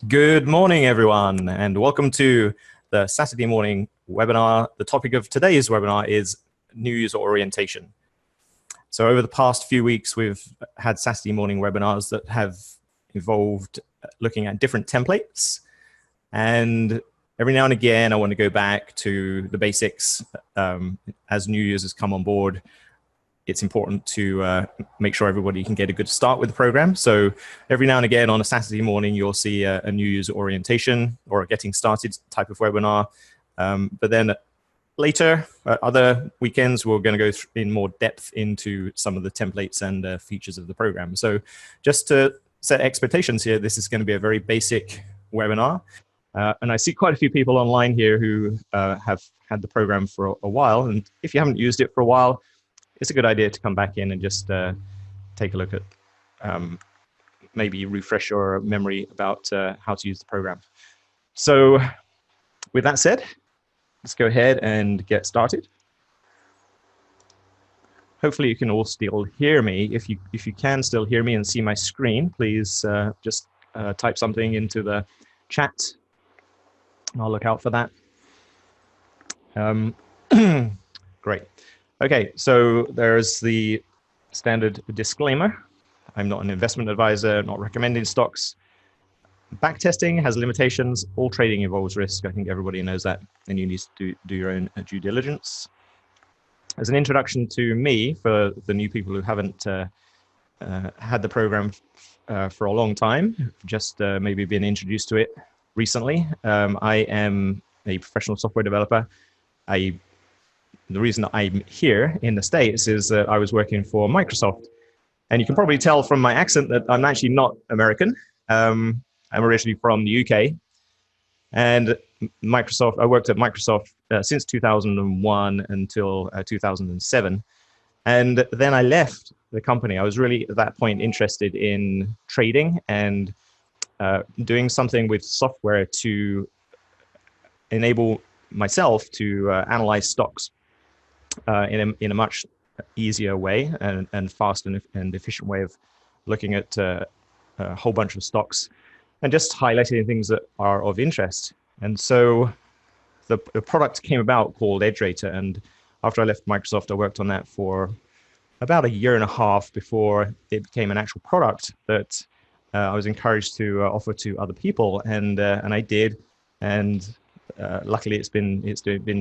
Good morning, everyone, and welcome to the Saturday morning webinar. The topic of today's webinar is new user orientation. So over the past few weeks, we've had Saturday morning webinars that have involved looking at different templates. And every now and again, I want to go back to the basics. As new users come on board, it's important to make sure everybody can get a good start with the program. So every now and again on a Saturday morning, you'll see a new user orientation or a getting started type of webinar. But then later, other weekends, we're going to go in more depth into some of the templates and features of the program. So just to set expectations here, this is going to be a very basic webinar. And I see quite a few people online here who have had the program for a while. And if you haven't used it for a while, it's a good idea to come back in and just take a look at, maybe refresh your memory about how to use the program. So with that said, let's go ahead and get started. Hopefully you can all still hear me. If you can still hear me and see my screen, please just type something into the chat. I'll look out for that. Great. Okay, so there's the standard disclaimer. I'm not an investment advisor, not recommending stocks. Backtesting has limitations. All trading involves risk. I think everybody knows that, and you need to do your own due diligence. As an introduction to me, for the new people who haven't had the program for a long time, just maybe been introduced to it recently, I am a professional software developer. The reason I'm here in the States is that I was working for Microsoft. And you can probably tell from my accent that I'm actually not American. I'm originally from the UK. And I worked at Microsoft since 2001 until 2007. And then I left the company. I was really, at that point, interested in trading and doing something with software to enable myself to analyze stocks in a much easier way and fast and efficient way of looking at a whole bunch of stocks and just highlighting things that are of interest. And so the product came about called EdgeRater. And after I left Microsoft, I worked on that for about a year and a half before it became an actual product that I was encouraged to offer to other people. And I did. And luckily, it's been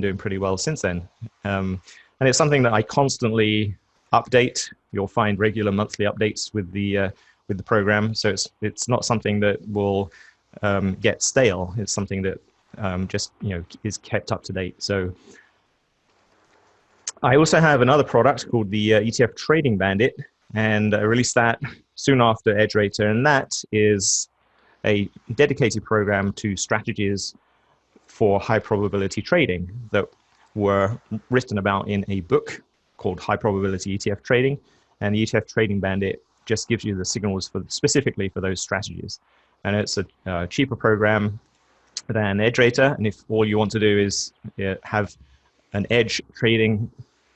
doing pretty well since then. And it's something that I constantly update. You'll find regular monthly updates with the program. So it's not something that will get stale. It's something that just is kept up to date. So I also have another product called the ETF Trading Bandit, and I released that soon after EdgeRater, and that is a dedicated program to strategies for high probability trading that were written about in a book called High Probability ETF Trading. And the ETF Trading Bandit just gives you the signals specifically for those strategies. And it's a cheaper program than EdgeRater. And if all you want to do is have an edge trading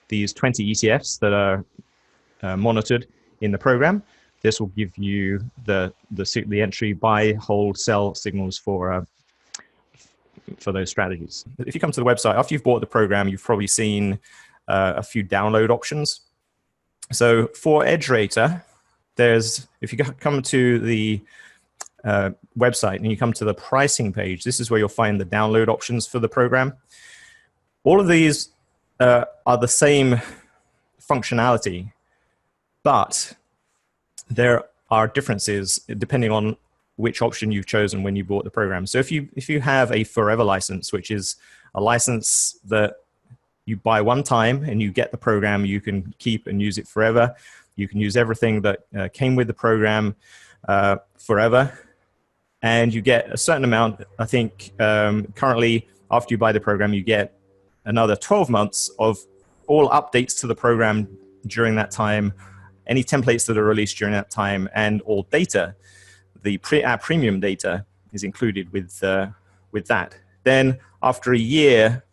these 20 ETFs that are monitored in the program, this will give you the entry, buy, hold, sell signals for those strategies. If you come to the website, after you've bought the program, you've probably seen a few download options. So for EdgeRater, if you come to the website and you come to the pricing page, this is where you'll find the download options for the program. All of these are the same functionality, but there are differences depending on which option you've chosen when you bought the program. So if you have a forever license, which is a license that you buy one time and you get the program, you can keep and use it forever. You can use everything that came with the program forever. And you get a certain amount, I think currently after you buy the program, you get another 12 months of all updates to the program during that time, any templates that are released during that time, and all data. Our premium data is included with that. Then after a year,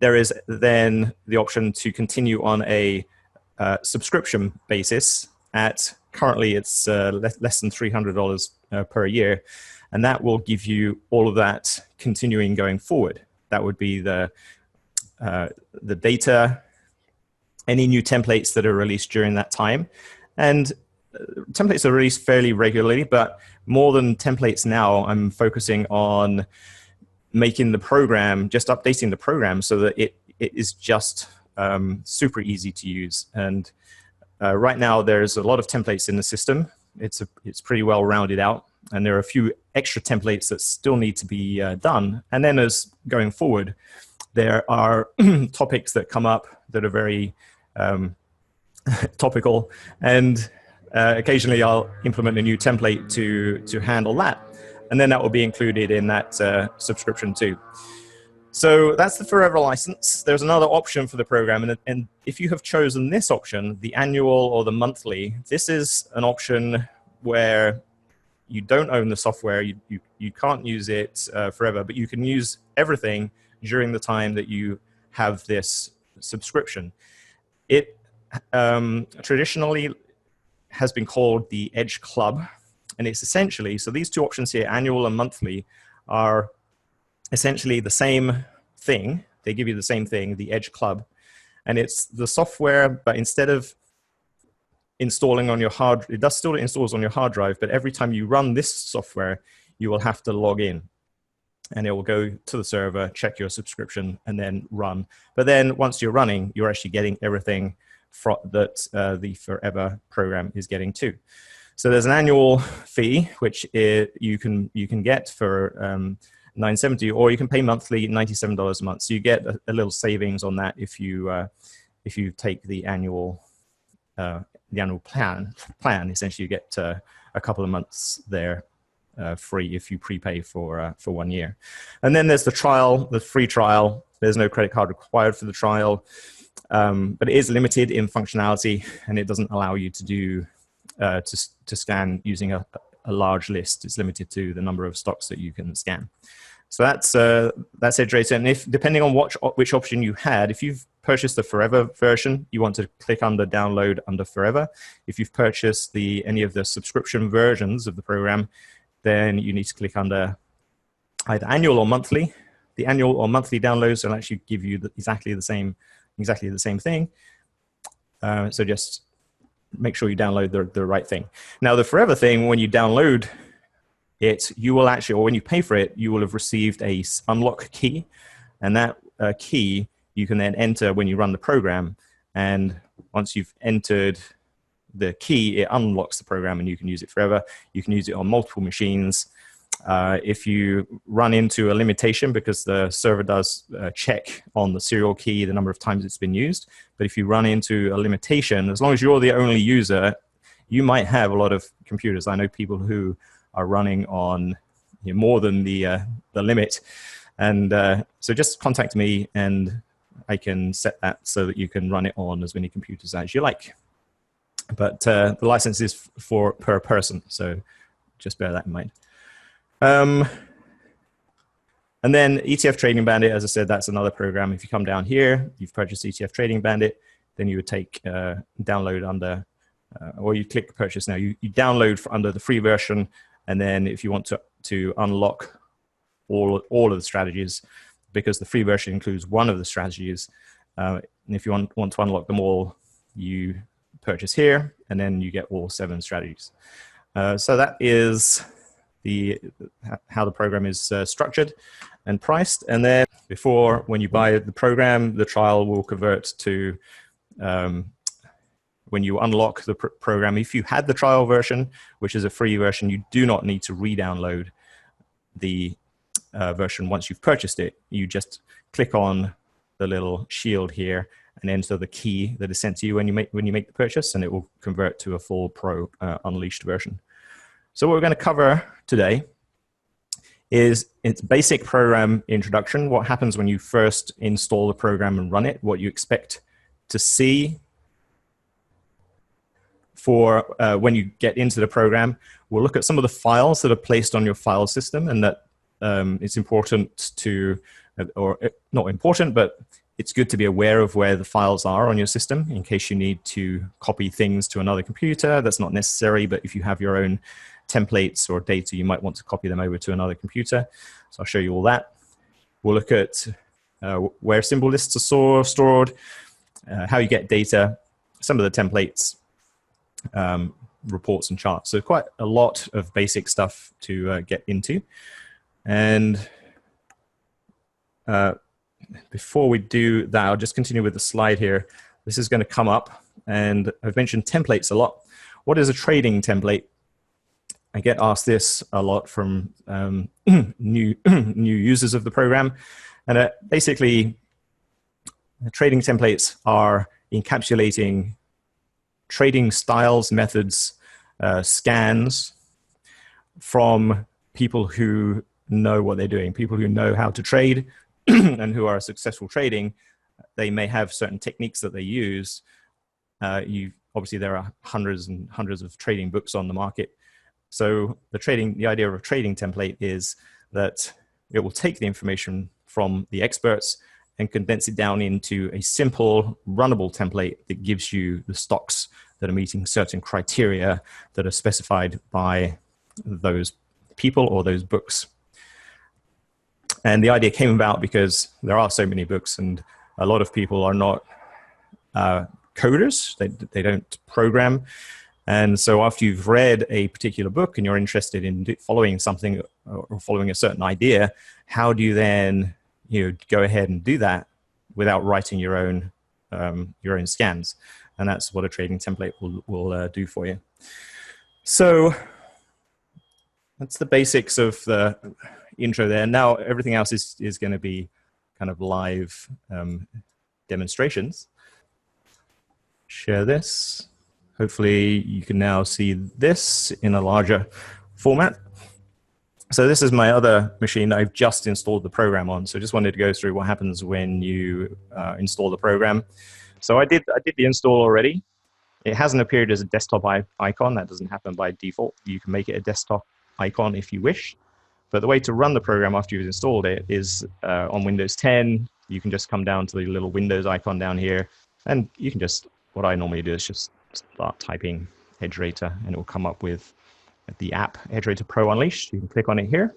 there is then the option to continue on a subscription basis at currently it's less than $300 per year, and that will give you all of that continuing going forward. That would be the data, any new templates that are released during that time. And templates are released fairly regularly, but more than templates now, I'm focusing on making the program, just updating the program so that it is just super easy to use. And right now, there's a lot of templates in the system. It's pretty well rounded out, and there are a few extra templates that still need to be done. And then as going forward, there are topics that come up that are very topical, and occasionally I'll implement a new template to handle that. And then that will be included in that subscription too. So that's the Forever license. There's another option for the program. And if you have chosen this option, the annual or the monthly, this is an option where you don't own the software. You can't use it forever, but you can use everything during the time that you have this subscription. It traditionally has been called the Edge Club. And it's essentially, so these two options here, annual and monthly, are essentially the same thing. They give you the same thing, the Edge Club. And it's the software, but instead of installing on your it does still installs on your hard drive, but every time you run this software, you will have to log in. And it will go to the server, check your subscription, and then run. But then once you're running, you're actually getting everything that the Forever program is getting too. So there's an annual fee, which you can get for $9.70, or you can pay monthly, $97 a month. So you get a little savings on that if you take the annual plan. Essentially, you get a couple of months there free if you prepay for 1 year. And then there's the trial, the free trial. There's no credit card required for the trial, but it is limited in functionality, and it doesn't allow you to do to scan using a large list. It's limited to the number of stocks that you can scan. So that's EdgeRater. And if depending on which option you had, if you've purchased the Forever version, you want to click under Download under Forever. If you've purchased any of the subscription versions of the program, then you need to click under either annual or monthly. The annual or monthly downloads will actually give you exactly the same thing. So just make sure you download the right thing. Now, the Forever thing, when you download it, you will actually, or when you pay for it, you will have received a unlock key. And that key you can then enter when you run the program. And once you've entered the key, it unlocks the program and you can use it forever. You can use it on multiple machines. If you run into a limitation, because the server does check on the serial key the number of times it's been used, but if you run into a limitation, as long as you're the only user, you might have a lot of computers. I know people who are running on more than the limit, and so just contact me and I can set that so that you can run it on as many computers as you like. But the license is per person, so just bear that in mind. And then ETF Trading Bandit, as I said, that's another program. If you come down here, you've purchased ETF Trading Bandit, then you would take download under, or you click purchase now. You download under the free version, and then if you want to unlock all of the strategies, because the free version includes one of the strategies, and if you want to unlock them all, you purchase here, and then you get all 7 strategies. So that is how the program is structured and priced. And then when you buy the program, the trial will convert to when you unlock the program. If you had the trial version, which is a free version, you do not need to re-download the version once you've purchased it. You just click on the little shield here and enter the key that is sent to you when you make the purchase, and it will convert to a full Pro Unleashed version. So what we're going to cover today is its basic program introduction, what happens when you first install the program and run it, what you expect to see for when you get into the program. We'll look at some of the files that are placed on your file system, and that it's important to, or not important, but it's good to be aware of where the files are on your system in case you need to copy things to another computer. That's not necessary, but if you have your own templates or data, you might want to copy them over to another computer. So I'll show you all that. We'll look at where symbol lists are stored, how you get data, some of the templates, reports and charts. So quite a lot of basic stuff to get into. And before we do that, I'll just continue with the slide here. This is going to come up, and I've mentioned templates a lot. What is a trading template? I get asked this a lot from new users of the program. And basically, trading templates are encapsulating trading styles, methods, scans from people who know what they're doing, people who know how to trade and who are successful trading. They may have certain techniques that they use. Obviously, there are hundreds and hundreds of trading books on the market. So the idea of a trading template is that it will take the information from the experts and condense it down into a simple, runnable template that gives you the stocks that are meeting certain criteria that are specified by those people or those books. And the idea came about because there are so many books, and a lot of people are not coders. They don't program. And so after you've read a particular book and you're interested in following something or following a certain idea, how do you then go ahead and do that without writing your own scans? And that's what a trading template will do for you. So that's the basics of the intro there. Now everything else is going to be kind of live demonstrations. Share this. Hopefully you can now see this in a larger format. So this is my other machine that I've just installed the program on. So just wanted to go through what happens when you install the program. So I did the install already. It hasn't appeared as a desktop icon. That doesn't happen by default. You can make it a desktop icon if you wish. But the way to run the program after you've installed it is on Windows 10. You can just come down to the little Windows icon down here, and you can just, what I normally do is just start typing EdgeRater, and it will come up with the app EdgeRater Pro Unleashed. You can click on it here.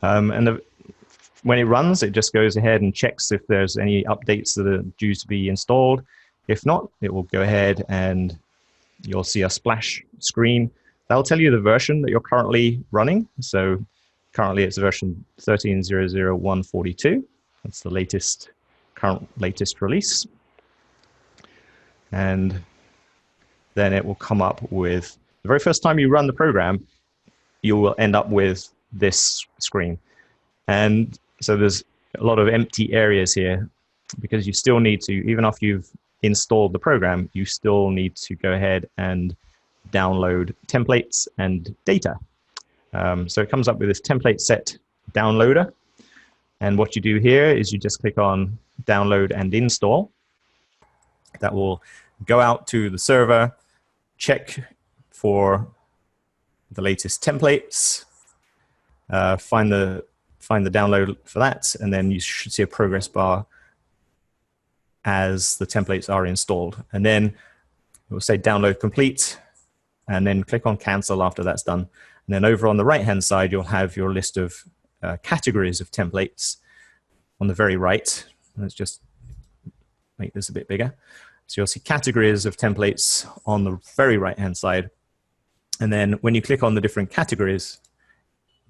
When it runs, it just goes ahead and checks if there's any updates that are due to be installed. If not, it will go ahead and you'll see a splash screen. That'll tell you the version that you're currently running. So currently it's version 13.0.0.142. That's the current latest release. And then it will come up with, the very first time you run the program, you will end up with this screen. And so there's a lot of empty areas here because you still need to, even after you've installed the program, you still need to go ahead and download templates and data. So it comes up with this template set downloader. And what you do here is you just click on download and install. That will go out to the server, check for the latest templates, find the download for that, and then you should see a progress bar as the templates are installed. And then it will say download complete, and then click on cancel after that's done. And then over on the right-hand side, you'll have your list of categories of templates on the very right. Let's just make this a bit bigger. So you'll see categories of templates on the very right-hand side. And then when you click on the different categories,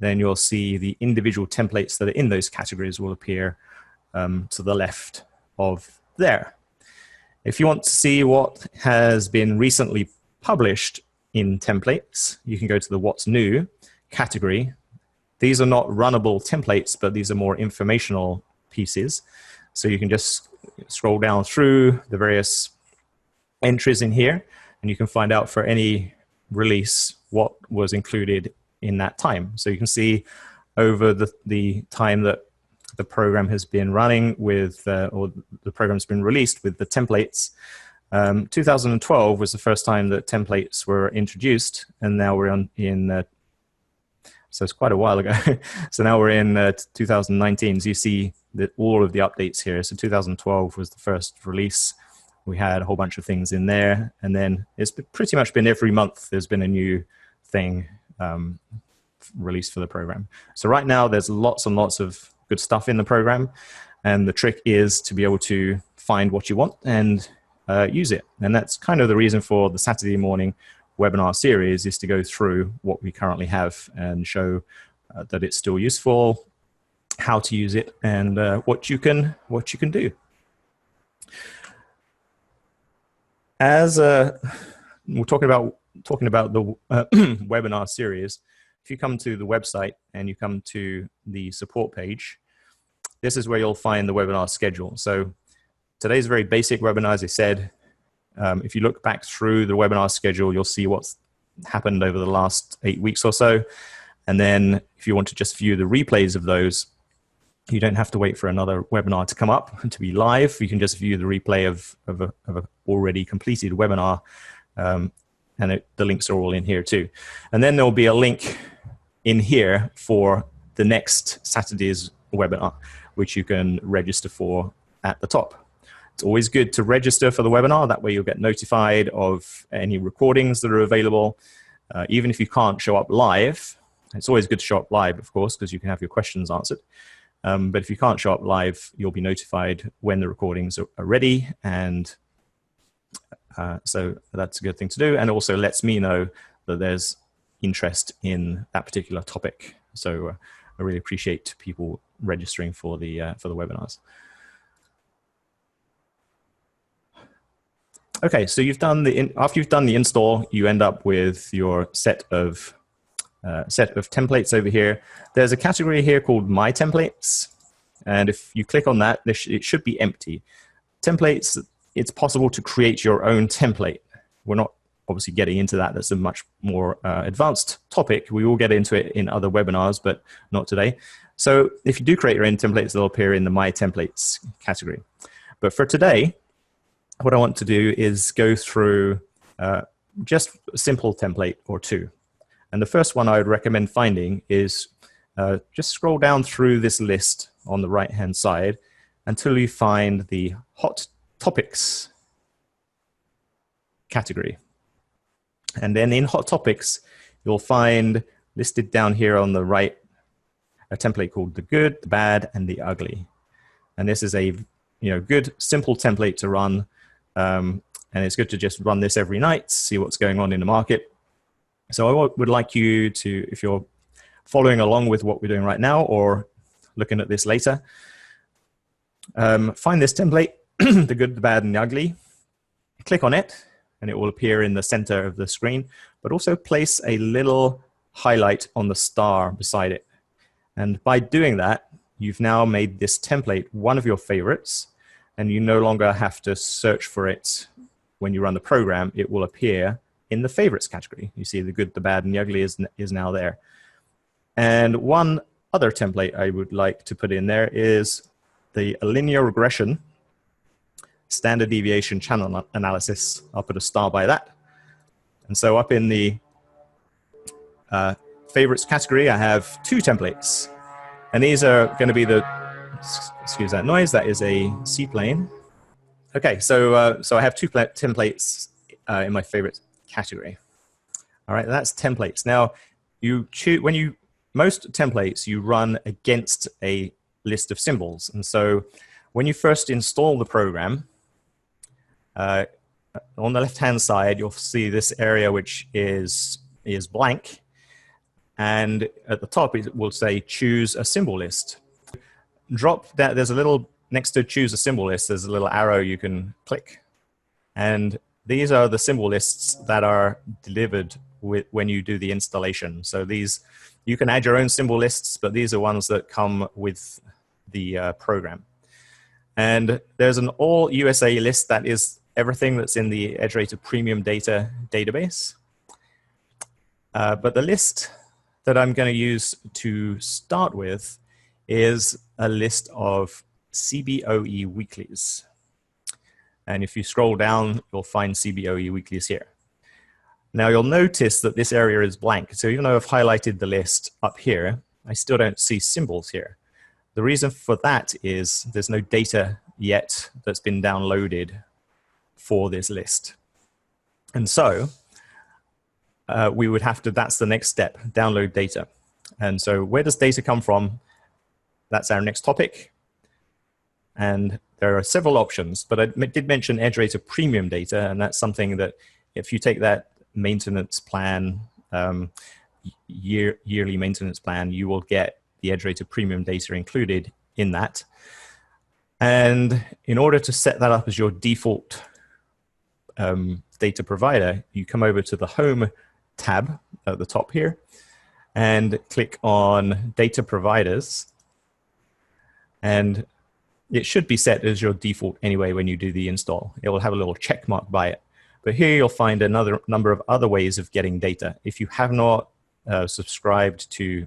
then you'll see the individual templates that are in those categories will appear to the left of there. If you want to see what has been recently published in templates, you can go to the What's New category. These are not runnable templates, but these are more informational pieces. So you can just scroll down through the various entries in here, and you can find out for any release what was included in that time. So you can see over the time that the program has been running with, or the program's been released with the templates. 2012 was the first time that templates were introduced, and now we're So it's quite a while ago. So now we're in 2019. So you see that all of the updates here. So 2012 was the first release. We had a whole bunch of things in there. And then it's pretty much been every month there's been a new thing released for the program. So right now there's lots and lots of good stuff in the program. And the trick is to be able to find what you want and use it. And that's kind of the reason for the Saturday morning webinar series, is to go through what we currently have and show that it's still useful, how to use it, and what you can do. As we're talking about the webinar series, if you come to the website and you come to the support page, this is where you'll find the webinar schedule. So today's a very basic webinar, as I said. If you look back through the webinar schedule, you'll see what's happened over the last 8 weeks or so. And then if you want to just view the replays of those, you don't have to wait for another webinar to come up and to be live. You can just view the replay of an already completed webinar. And the links are all in here too. And then there'll be a link in here for the next Saturday's webinar, which you can register for at the top. It's always good to register for the webinar. That way you'll get notified of any recordings that are available. Even if you can't show up live, it's always good to show up live, of course, because you can have your questions answered. But if you can't show up live, you'll be notified when the recordings are ready. And so that's a good thing to do. And also lets me know that there's interest in that particular topic. So I really appreciate people registering for the webinars. Okay, so after you've done the install, you end up with your set of templates over here. There's a category here called My Templates, and if you click on that, it should be empty. Templates, it's possible to create your own template. We're not obviously getting into that. That's a much more advanced topic. We will get into it in other webinars, but not today. So if you do create your own templates, they'll appear in the My Templates category. But for today, what I want to do is go through just a simple template or two. And the first one I would recommend finding is just scroll down through this list on the right-hand side until you find the Hot Topics category. And then in Hot Topics, you'll find listed down here on the right a template called the Good, the Bad, and the Ugly. And this is a good, simple template to run. And it's good to just run this every night, see what's going on in the market. So I would like you to, if you're following along with what we're doing right now or looking at this later, find this template, the Good, the Bad, and the Ugly. Click on it, and it will appear in the center of the screen, but also place a little highlight on the star beside it. And by doing that, you've now made this template one of your favorites, and you no longer have to search for it when you run the program. It will appear in the favorites category. You see the Good, the Bad, and the Ugly is now there. And one other template I would like to put in there is the linear regression standard deviation channel analysis. I'll put a star by that. And so up in the favorites category, I have two templates. And these are going to be excuse that noise, that is a seaplane. Okay, so I have two templates in my favorite category. All right, that's templates. Now, most templates you run against a list of symbols. And so when you first install the program, on the left-hand side, you'll see this area which is blank. And at the top, it will say choose a symbol list. Drop that, there's a little, next to choose a symbol list, there's a little arrow you can click. And these are the symbol lists that are delivered when you do the installation. So these, you can add your own symbol lists, but these are ones that come with the program. And there's an all USA list that is everything that's in the EdgeRater Premium Data database. But the list that I'm going to use to start with is a list of CBOE weeklies. And if you scroll down, you'll find CBOE weeklies here. Now you'll notice that this area is blank. So even though I've highlighted the list up here, I still don't see symbols here. The reason for that is there's no data yet that's been downloaded for this list. And so we would have to, that's the next step, download data. And so where does data come from? That's our next topic. And there are several options, but I did mention EdgeRater premium data, and that's something that if you take that maintenance plan, yearly maintenance plan, you will get the EdgeRater premium data included in that. And in order to set that up as your default data provider, you come over to the Home tab at the top here and click on Data Providers. And it should be set as your default anyway when you do the install. It will have a little check mark by it. But here you'll find another number of other ways of getting data. If you have not subscribed to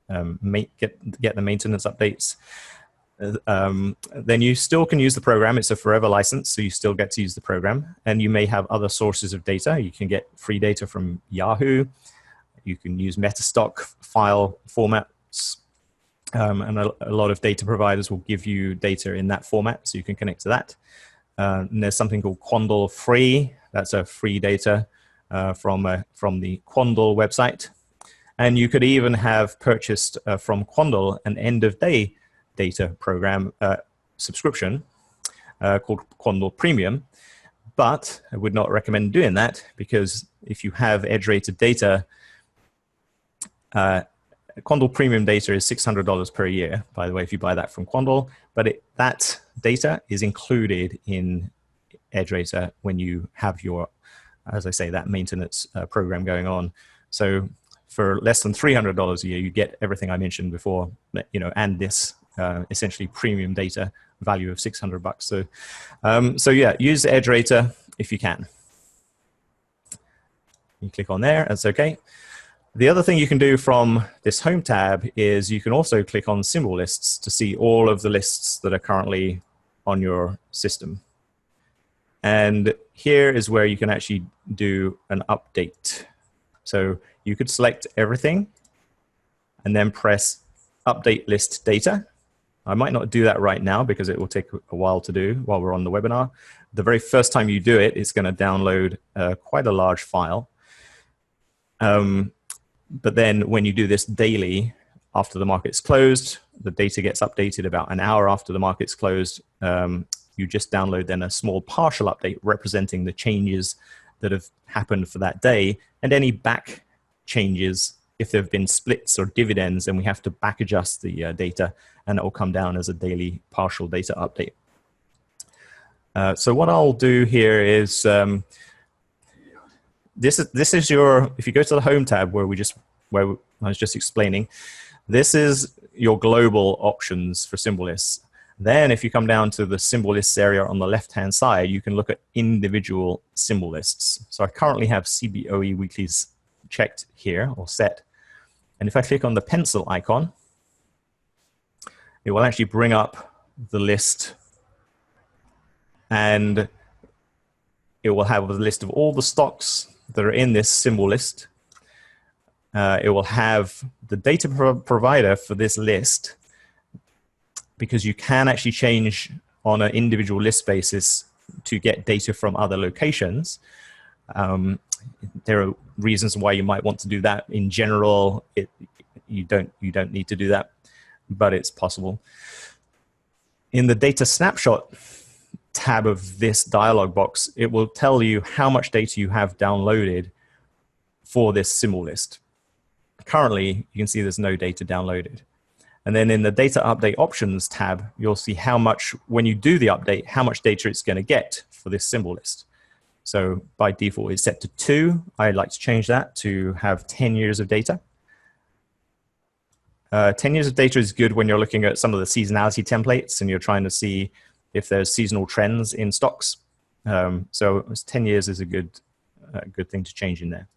get the maintenance updates, then you still can use the program. It's a forever license, so you still get to use the program. And you may have other sources of data. You can get free data from Yahoo. You can use Metastock file formats. And a lot of data providers will give you data in that format, so you can connect to that. And there's something called Quandl Free. That's a free data from the Quandl website. And you could even have purchased from Quandl an end-of-day data program subscription called Quandl Premium. But I would not recommend doing that, because if you have EdgeRater data, Quandl Premium data is $600 per year, by the way, if you buy that from Quandl. But that data is included in EdgeRater when you have your, as I say, that maintenance program going on. So for less than $300 a year, you get everything I mentioned before, and this essentially premium data value of $600. So yeah, use EdgeRater if you can. You click on there, that's okay. The other thing you can do from this Home tab is you can also click on symbol lists to see all of the lists that are currently on your system. And here is where you can actually do an update. So you could select everything and then press Update List Data. I might not do that right now because it will take a while to do while we're on the webinar. The very first time you do it, it's going to download quite a large file. But then when you do this daily, after the market's closed, the data gets updated about an hour after the market's closed. You just download then a small partial update representing the changes that have happened for that day, and any back changes. If there have been splits or dividends, then we have to back adjust the data, and it will come down as a daily partial data update. So what I'll do here is, this is your, if you go to the Home tab where I was just explaining, this is your global options for symbol lists. Then if you come down to the symbol lists area on the left-hand side, you can look at individual symbol lists. So I currently have CBOE weeklies checked here or set. And if I click on the pencil icon, it will actually bring up the list, and it will have a list of all the stocks that are in this symbol list. It will have the data provider for this list, because you can actually change on an individual list basis to get data from other locations. There are reasons why you might want to do that. In general, you don't need to do that, but it's possible. In the data snapshot tab of this dialog box, it will tell you how much data you have downloaded for this symbol list. Currently, you can see there's no data downloaded. And then in the data update options tab, you'll see how much, when you do the update, how much data it's going to get for this symbol list. So by default, it's set to 2. I'd like to change that to have 10 years of data. 10 years of data is good when you're looking at some of the seasonality templates and you're trying to see if there's seasonal trends in stocks. So 10 years is a good thing to change in there.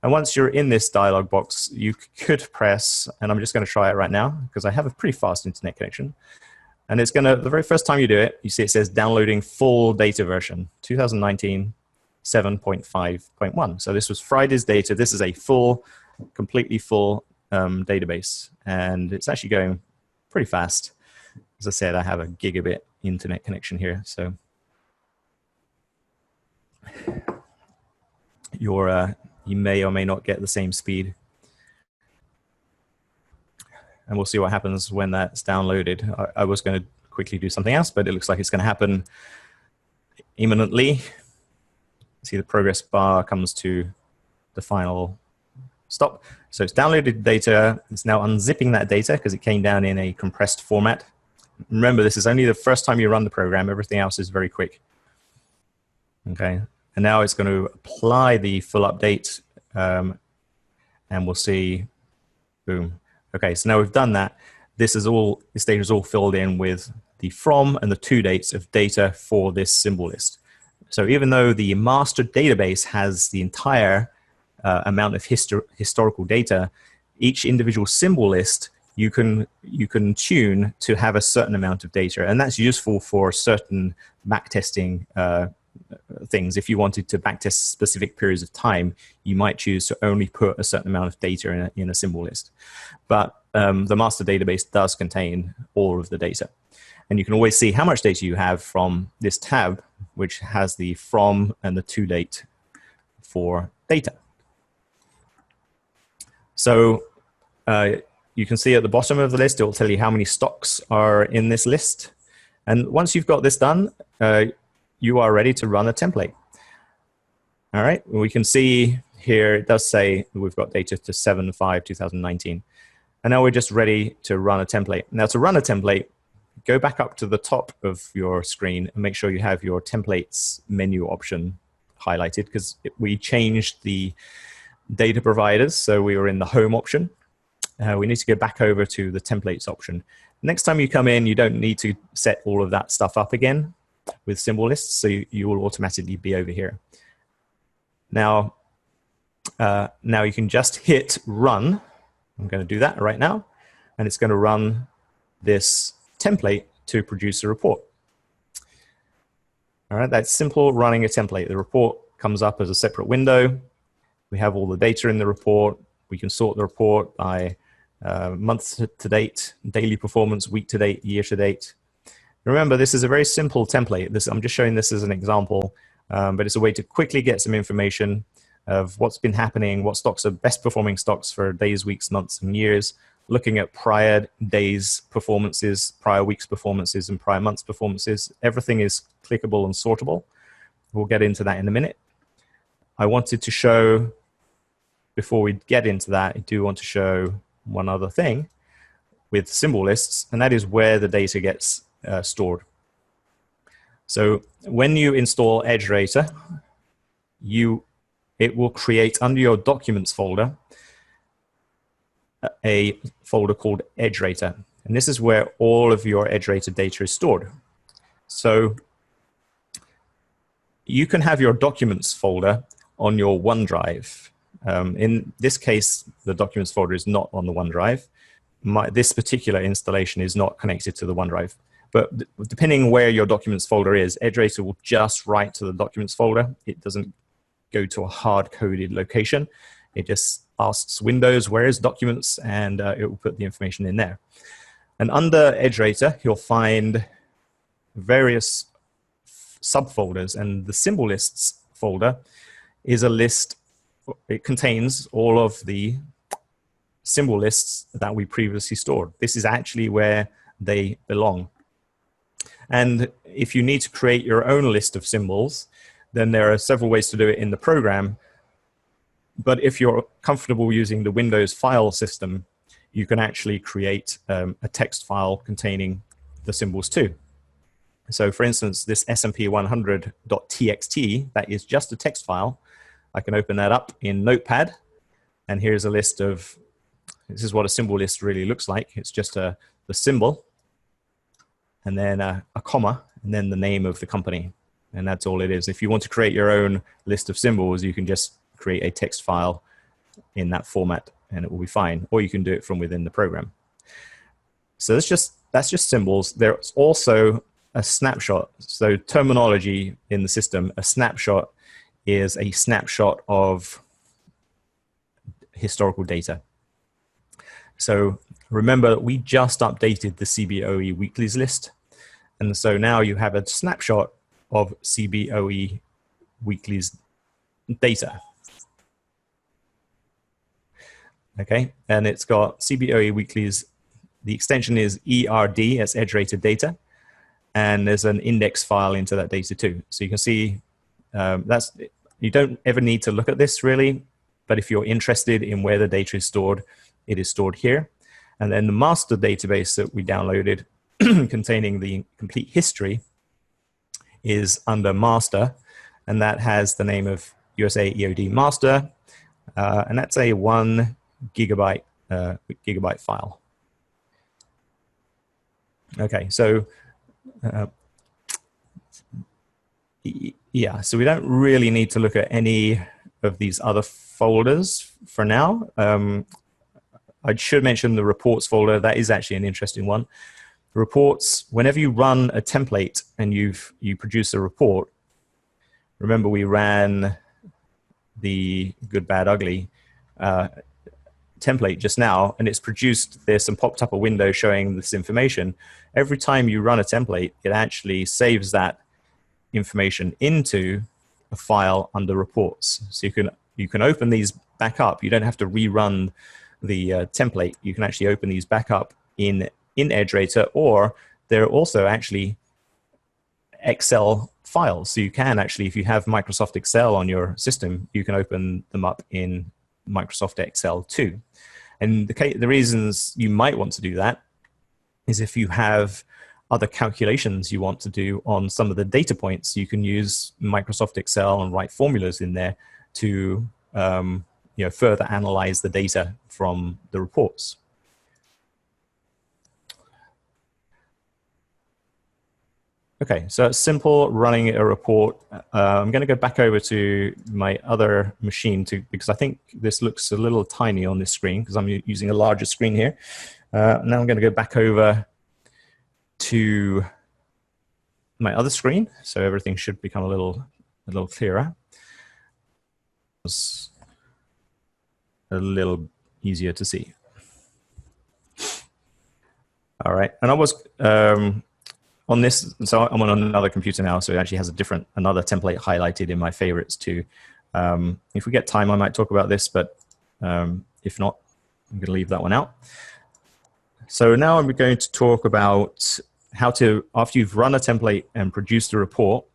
And once you're in this dialog box, you could press, and I'm just going to try it right now because I have a pretty fast internet connection. And it's going to, the very first time you do it, you see it says downloading full data version, 2019 7.5.1. So this was Friday's data. This is a full, completely full database, and it's actually going pretty fast. As I said, I have a gigabit internet connection here, so you may or may not get the same speed. And we'll see what happens when that's downloaded. I was going to quickly do something else, but it looks like it's going to happen imminently. See, the progress bar comes to the final stop. So it's downloaded data. It's now unzipping that data because it came down in a compressed format. Remember, this is only the first time you run the program. Everything else is very quick. Okay, and now it's going to apply the full update, and we'll see, boom. Okay, so now we've done that. This data is all filled in with the from and the to dates of data for this symbol list. So even though the master database has the entire amount of historical data, each individual symbol list you can tune to have a certain amount of data, and that's useful for certain backtesting things. If you wanted to backtest specific periods of time, you might choose to only put a certain amount of data in a symbol list. But the master database does contain all of the data. And you can always see how much data you have from this tab, which has the from and the to date for data. So you can see at the bottom of the list, it will tell you how many stocks are in this list. And once you've got this done, you are ready to run a template. All right, we can see here, it does say we've got data to 7/5/2019. And now we're just ready to run a template. Now to run a template, go back up to the top of your screen and make sure you have your templates menu option highlighted, because we changed the data providers. So we were in the home option. We need to go back over to the templates option. Next time you come in, you don't need to set all of that stuff up again with symbol lists, so you will automatically be over here. Now you can just hit run. I'm going to do that right now, and it's going to run this template to produce a report. All right, that's simple running a template. The report comes up as a separate window. We have all the data in the report. We can sort the report by month to date, daily performance, week to date, year to date. Remember, this is a very simple template. I'm just showing this as an example, but it's a way to quickly get some information of what's been happening, what stocks are best performing stocks for days, weeks, months, and years, looking at prior days' performances, prior weeks' performances, and prior months' performances. Everything is clickable and sortable. We'll get into that in a minute. I wanted to show, before we get into that, I do want to show one other thing with symbol lists, and that is where the data gets stored. So when you install EdgeRater, it will create under your documents folder a folder called EdgeRater, and this is where all of your EdgeRater data is stored. So you can have your documents folder on your OneDrive. In this case, the documents folder is not on the OneDrive. This particular installation is not connected to the OneDrive. But depending where your documents folder is, EdgeRater will just write to the documents folder. It doesn't go to a hard-coded location. It just asks Windows, where is documents, and it will put the information in there. And under EdgeRater, you'll find various subfolders, and the symbol lists folder is a list. It contains all of the symbol lists that we previously stored. This is actually where they belong. And if you need to create your own list of symbols, then there are several ways to do it in the program. But if you're comfortable using the Windows file system, you can actually create a text file containing the symbols too. So for instance, this smp100.txt, that is just a text file. I can open that up in Notepad, and here's a list of, this is what a symbol list really looks like. It's just the symbol, and then a comma, and then the name of the company. And that's all it is. If you want to create your own list of symbols, you can just create a text file in that format, and it will be fine. Or you can do it from within the program. So that's just symbols. There's also a snapshot. So terminology in the system, a snapshot is a snapshot of historical data. So remember that we just updated the CBOE weeklies list. And so now you have a snapshot of CBOE weeklies data. Okay, and it's got CBOE weeklies. The extension is ERD, as EdgeRater data. And there's an index file into that data too. So you can see you don't ever need to look at this really, but if you're interested in where the data is stored, it is stored here. And then the master database that we downloaded containing the complete history is under master, and that has the name of USA EOD master, and that's a 1 gigabyte file. Okay, so yeah, so we don't really need to look at any of these other folders for now. I should mention the reports folder. That is actually an interesting one. Reports, whenever you run a template and you produce a report, remember we ran the good, bad, ugly template just now, and it's produced this and popped up a window showing this information. Every time you run a template, it actually saves that information into a file under reports. So you can open these back up. You don't have to rerun the template. You can actually open these back up in EdgeRater, or they're also actually Excel files. So you can actually, if you have Microsoft Excel on your system, you can open them up in Microsoft Excel too. And the reasons you might want to do that is if you have other calculations you want to do on some of the data points, you can use Microsoft Excel and write formulas in there to further analyze the data from the reports. Okay, so it's simple running a report. I'm going to go back over to my other machine because I think this looks a little tiny on this screen because I'm using a larger screen here. Now I'm going to go back over to my other screen, so everything should become a little clearer. It's a little easier to see. All right, and I was on this, so I'm on another computer now, so it actually has another template highlighted in my favorites too. If we get time, I might talk about this, but if not, I'm going to leave that one out. So now I'm going to talk about how to, after you've run a template and produced a report,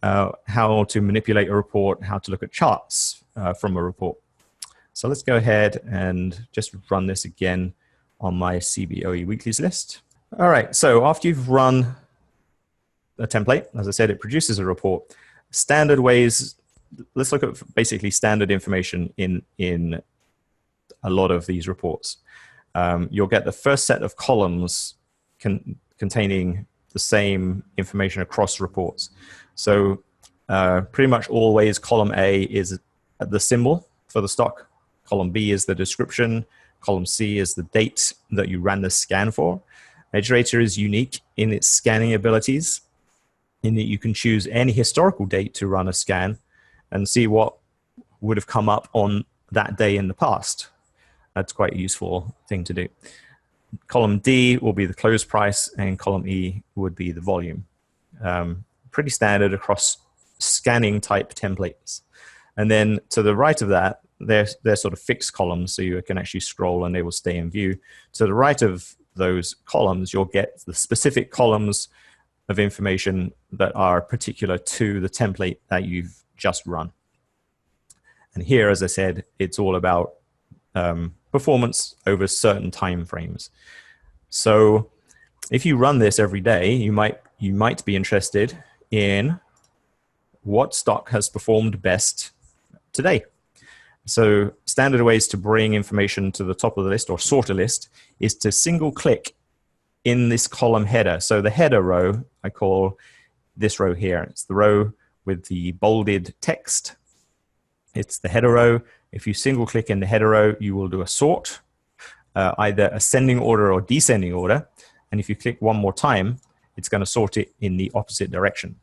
how to manipulate a report, how to look at charts from a report. So let's go ahead and just run this again on my CBOE weeklies list. All right, so after you've run a template, as I said, it produces a report. Standard ways, let's look at basically standard information in a lot of these reports. You'll get the first set of columns containing the same information across reports. So pretty much always column A is the symbol for the stock, column B is the description, column C is the date that you ran the scan for. EdgeRater is unique in its scanning abilities in that you can choose any historical date to run a scan and see what would have come up on that day in the past. That's quite a useful thing to do. Column D will be the close price and column E would be the volume. Pretty standard across scanning type templates. And then to the right of that, they're sort of fixed columns, so you can actually scroll and they will stay in view. To the right of those columns, you'll get the specific columns of information that are particular to the template that you've just run. And here, as I said, it's all about performance over certain time frames. So if you run this every day, you might be interested in what stock has performed best today. So standard ways to bring information to the top of the list or sort a list is to single click in this column header. So the header row, I call this row here. It's the row with the bolded text. It's the header row. If you single click in the header row, you will do a sort, either ascending order or descending order. And if you click one more time, it's going to sort it in the opposite direction.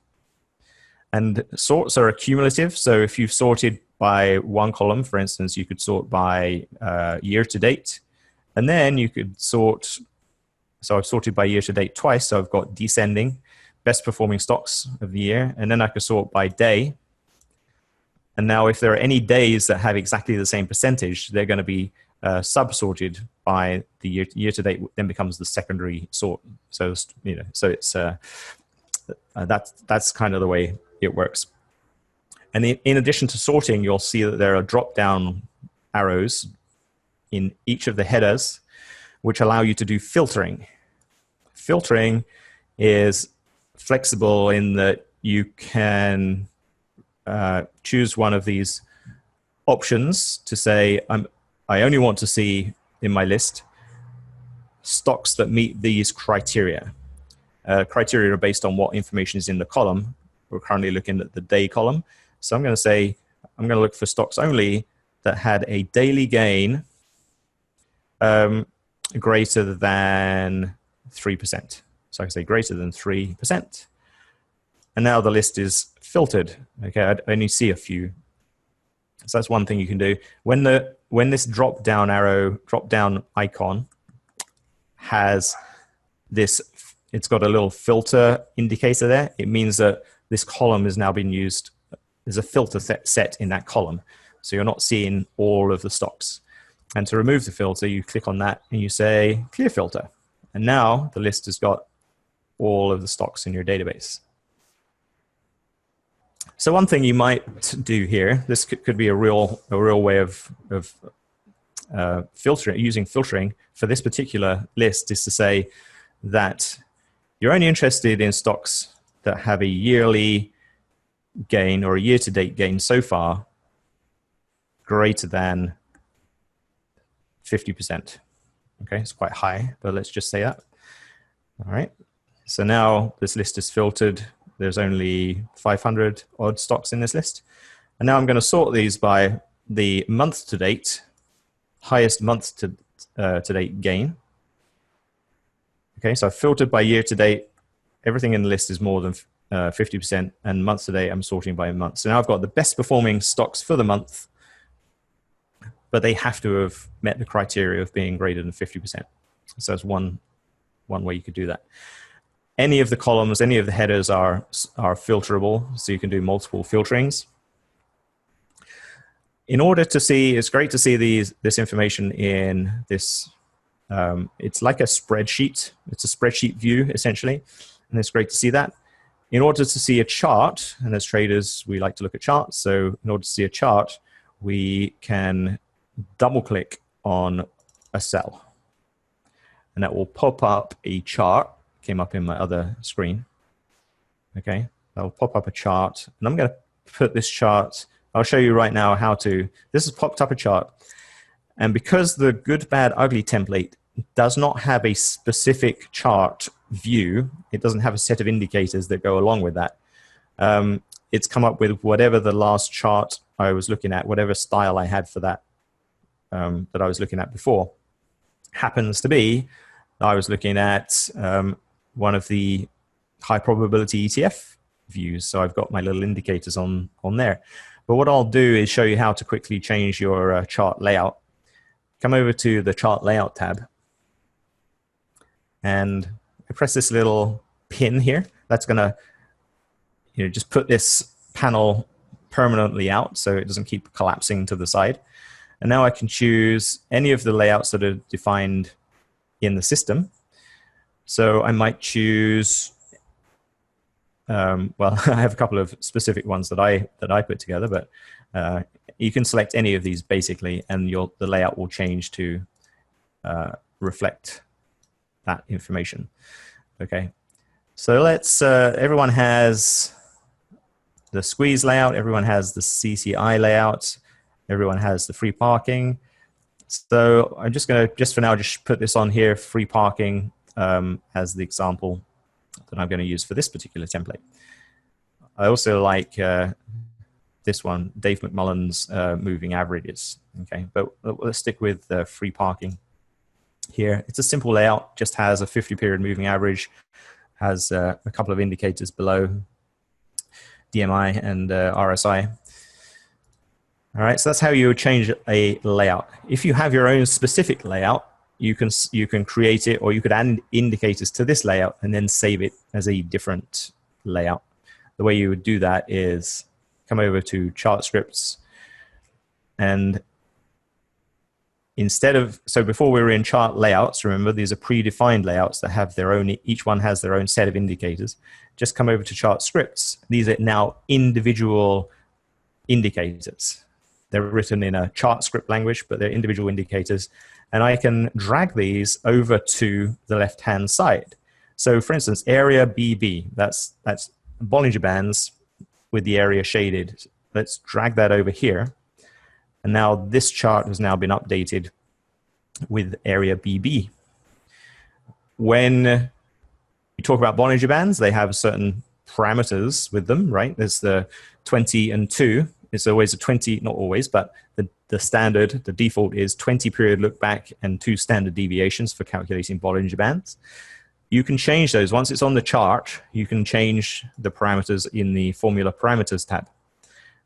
And sorts are accumulative. So if you've sorted by one column, for instance, you could sort by year to date. And then you could sort, so I've sorted by year to date twice. So I've got descending, best performing stocks of the year. And then I could sort by day. And now if there are any days that have exactly the same percentage, they're going to be sub-sorted by the year to date, then becomes the secondary sort. So, you know, so it's that's kind of the way it works. And in addition to sorting, you'll see that there are drop-down arrows in each of the headers, which allow you to do filtering. Filtering is flexible in that you can choose one of these options to say, I only want to see in my list stocks that meet these criteria. Criteria are based on what information is in the column. We're currently looking at the day column. So I'm going to say, I'm going to look for stocks only that had a daily gain greater than 3%. So I can say greater than 3%. And now the list is filtered. Okay, I only see a few. So that's one thing you can do. When this drop-down arrow, drop-down icon has this, it's got a little filter indicator there. It means that this column is now being used. There's a filter set in that column. So you're not seeing all of the stocks. And to remove the filter, you click on that and you say clear filter. And now the list has got all of the stocks in your database. So one thing you might do here, this could be a real way of filtering, using filtering for this particular list, is to say that you're only interested in stocks that have a yearly gain or a year-to-date gain so far greater than 50%. Okay, it's quite high, but let's just say that. All right, so now this list is filtered. There's only 500 odd stocks in this list. And now I'm going to sort these by the month to date, highest month to date gain. Okay, so I've filtered by year to date. Everything in the list is more than 50%, and month to date I'm sorting by month. So now I've got the best performing stocks for the month, but they have to have met the criteria of being greater than 50%. So that's one way you could do that. Any of the columns, any of the headers are filterable, so you can do multiple filterings. In order to see, it's great to see this information in this, it's like a spreadsheet. It's a spreadsheet view, essentially, and it's great to see that. In order to see a chart, and as traders, we like to look at charts, so in order to see a chart, we can double-click on a cell, and that will pop up a chart. Came up in my other screen. Okay, I'll pop up a chart, and I'm going to put this chart, I'll show you right now how to, this has popped up a chart, and because the good, bad, ugly template does not have a specific chart view, it doesn't have a set of indicators that go along with that. It's come up with whatever the last chart I was looking at, whatever style I had for that, that I was looking at before. Happens to be, I was looking at one of the high probability ETF views. So I've got my little indicators on there. But what I'll do is show you how to quickly change your chart layout. Come over to the chart layout tab, and I press this little pin here. That's gonna, just put this panel permanently out so it doesn't keep collapsing to the side. And now I can choose any of the layouts that are defined in the system. So I might choose, well, I have a couple of specific ones that I put together, but you can select any of these basically, and the layout will change to reflect that information. Okay, so let's, everyone has the squeeze layout, everyone has the CCI layout, everyone has the free parking. So I'm just going to, just for now, just put this on here, free parking, as the example that I'm going to use for this particular template. I also like this one, Dave McMullen's moving averages. Okay, but let's stick with free parking here. It's a simple layout, just has a 50-period moving average, has a couple of indicators below. DMI and RSI. All right, so that's how you change a layout. If you have your own specific layout, you can create it, or you could add indicators to this layout and then save it as a different layout. The way you would do that is come over to chart scripts, and so before we were in chart layouts, remember these are predefined layouts that have their own, each one has their own set of indicators. Just come over to chart scripts. These are now individual indicators. They're written in a chart script language, but they're individual indicators. And I can drag these over to the left-hand side. So for instance, area BB, that's Bollinger Bands with the area shaded. Let's drag that over here. And now this chart has now been updated with area BB. When you talk about Bollinger Bands, they have certain parameters with them, right? There's the 20 and 2. It's always a 20, not always, but the standard, the default is 20 period look back and 2 standard deviations for calculating Bollinger Bands. You can change those. Once it's on the chart, you can change the parameters in the Formula Parameters tab.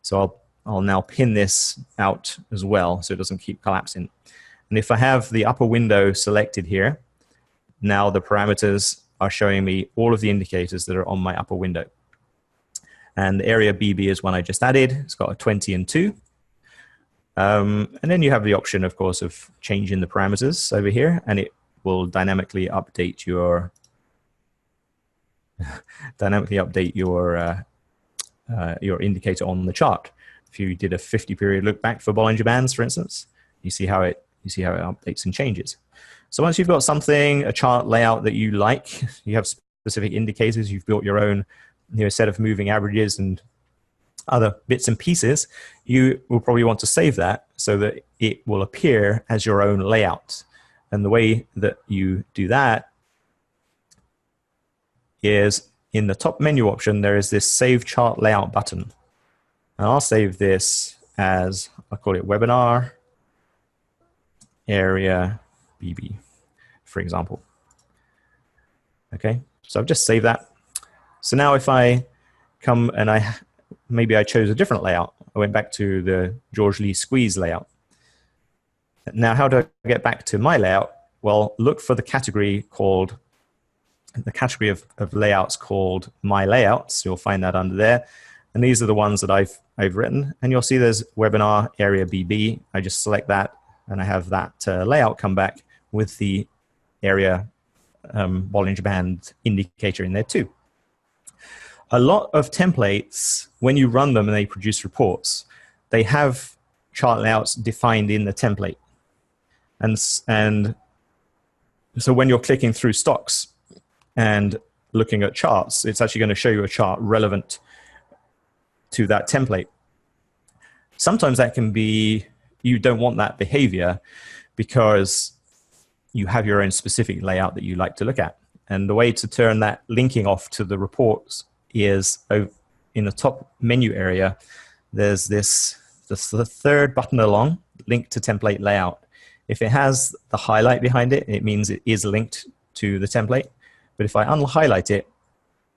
So I'll now pin this out as well so it doesn't keep collapsing. And if I have the upper window selected here, now the parameters are showing me all of the indicators that are on my upper window. And the area BB is one I just added. It's got a 20 and 2. And then you have the option, of course, of changing the parameters over here, and it will dynamically update your your indicator on the chart. If you did a 50 period look back for Bollinger Bands, for instance, you see how it updates and changes. So once you've got something, a chart layout that you like, you have specific indicators, you've built your own set of moving averages and other bits and pieces, you will probably want to save that so that it will appear as your own layout. And the way that you do that is in the top menu option, there is this Save Chart Layout button. And I'll save this as, I'll call it Webinar Area BB, for example. Okay, so I've just saved that. So now if I come and maybe I chose a different layout. I went back to the George Lee Squeeze layout. Now, how do I get back to my layout? Well, look for the category of layouts called My Layouts. You'll find that under there. And these are the ones that I've written. And you'll see there's Webinar Area BB. I just select that, and I have that layout come back with the area Bollinger Band indicator in there too. A lot of templates, when you run them and they produce reports, they have chart layouts defined in the template. And so when you're clicking through stocks and looking at charts, it's actually going to show you a chart relevant to that template. Sometimes that can be, you don't want that behavior because you have your own specific layout that you like to look at. And the way to turn that linking off to the reports is in the top menu area, there's the third button along, link to template layout. If it has the highlight behind it, it means it is linked to the template. But if I unhighlight it,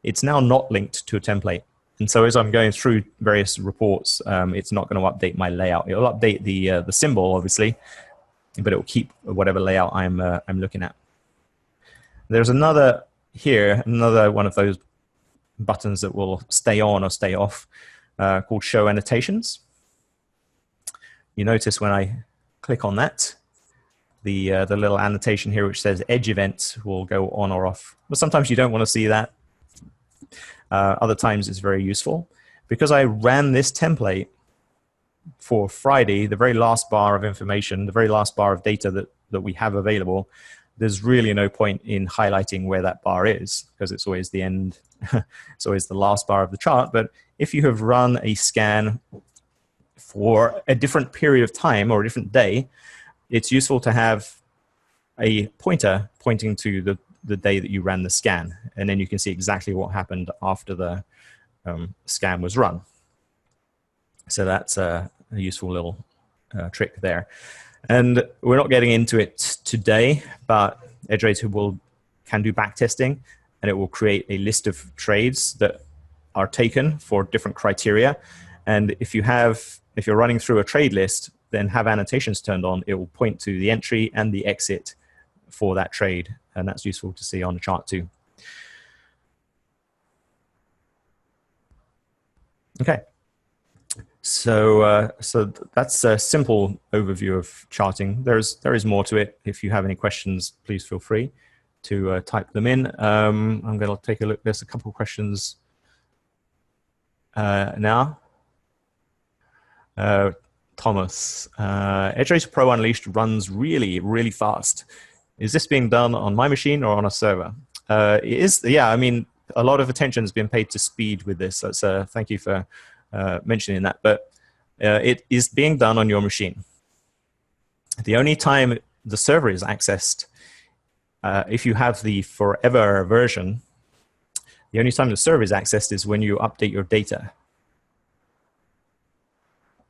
it's now not linked to a template. And so as I'm going through various reports, it's not going to update my layout. It'll update the symbol, obviously, but it will keep whatever layout I'm looking at. There's another one of those buttons that will stay on or stay off called Show Annotations. You notice when I click on that, the little annotation here which says Edge Event will go on or off. But sometimes you don't want to see that. Other times it's very useful. Because I ran this template for Friday, the very last bar of information, the very last bar of data that we have available, there's really no point in highlighting where that bar is because it's always the end, it's always the last bar of the chart. But if you have run a scan for a different period of time or a different day, it's useful to have a pointer pointing to the day that you ran the scan. And then you can see exactly what happened after the scan was run. So that's a useful little trick there. And we're not getting into it today, but EdgeRater can do backtesting, and it will create a list of trades that are taken for different criteria. And if you're running through a trade list, then have annotations turned on, it will point to the entry and the exit for that trade. And that's useful to see on the chart too. Okay. So that's a simple overview of charting. There is more to it. If you have any questions, please feel free to type them in. I'm going to take a look. There's a couple of questions now. Thomas, EdgeRater Pro Unleashed runs really, really fast. Is this being done on my machine or on a server? It is, yeah, I mean, a lot of attention has been paid to speed with this. That's, thank you for mentioning that, but it is being done on your machine. The only time the server is accessed, if you have the forever version, the only time the server is accessed is when you update your data.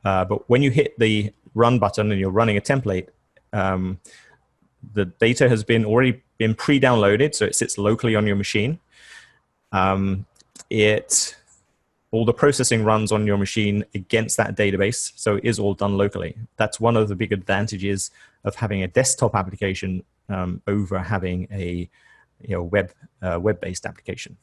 But when you hit the run button and you're running a template, the data has already been pre-downloaded, so it sits locally on your machine. All the processing runs on your machine against that database, so it is all done locally. That's one of the big advantages of having a desktop application over having a web-based application.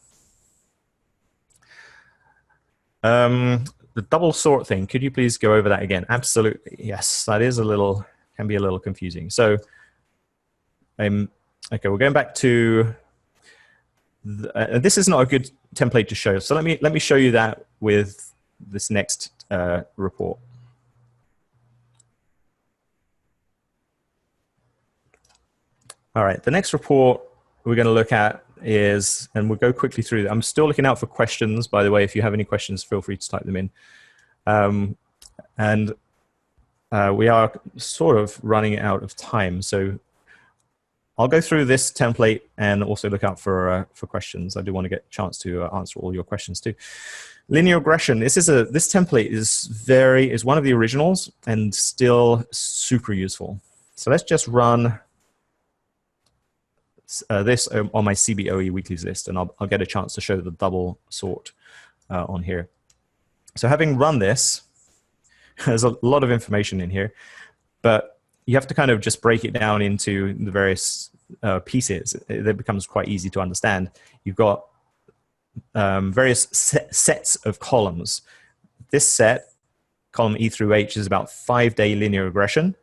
The double sort thing, could you please go over that again? Absolutely, yes, that is can be a little confusing. So, okay, we're going back to, this is not a good template to show. So let me show you that with this next report. All right, the next report we're going to look at is, and we'll go quickly through that. I'm still looking out for questions, by the way. If you have any questions, feel free to type them in. We are sort of running out of time, so I'll go through this template and also look out for questions. I do want to get a chance to answer all your questions too. Linear regression. This template is one of the originals and still super useful. So let's just run this on my CBOE weeklies list, and I'll get a chance to show the double sort on here. So having run this, there's a lot of information in here, but you have to kind of just break it down into the various pieces. It becomes quite easy to understand. You've got various sets of columns. This set, column E through H, is about 5-day linear regression.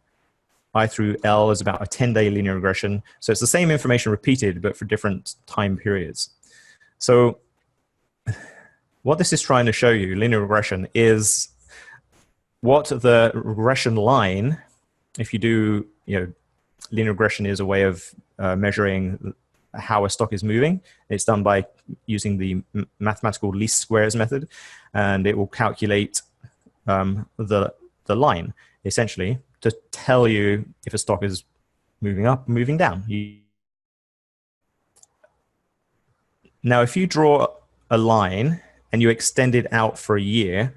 I through L is about a 10-day linear regression. So it's the same information repeated, but for different time periods. So what this is trying to show you, linear regression, is what the regression line, if you do, linear regression is a way of measuring how a stock is moving. It's done by using the mathematical least squares method, and it will calculate the line, essentially, to tell you if a stock is moving up, moving down. Now, if you draw a line and you extend it out for a year,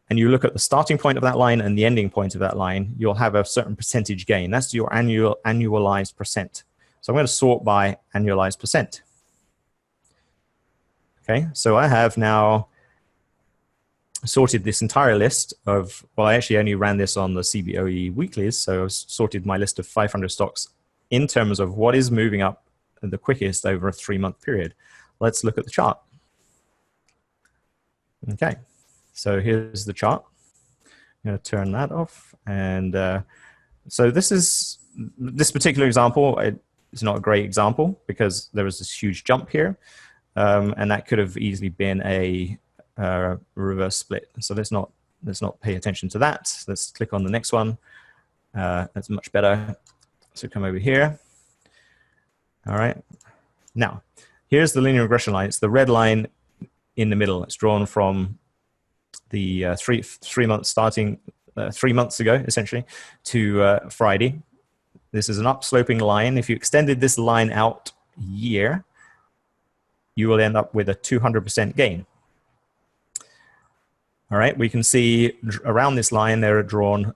and you look at the starting point of that line and the ending point of that line, you'll have a certain percentage gain. That's your annualized percent. So I'm going to sort by annualized percent. Okay, so I have now sorted this entire list of, well, I actually only ran this on the CBOE weeklies, so I sorted my list of 500 stocks in terms of what is moving up the quickest over a 3-month period. Let's look at the chart. Okay, so here's the chart. I'm going to turn that off. And so this particular example, it's not a great example because there was this huge jump here. And that could have easily been a reverse split. So let's not pay attention to that. Let's click on the next one. That's much better. So come over here. All right. Now, here's the linear regression line. It's the red line in the middle. It's drawn from the 3 months starting 3 months ago, essentially, to Friday. This is an upsloping line. If you extended this line out a year, you will end up with a 200% gain. All right, we can see around this line there are drawn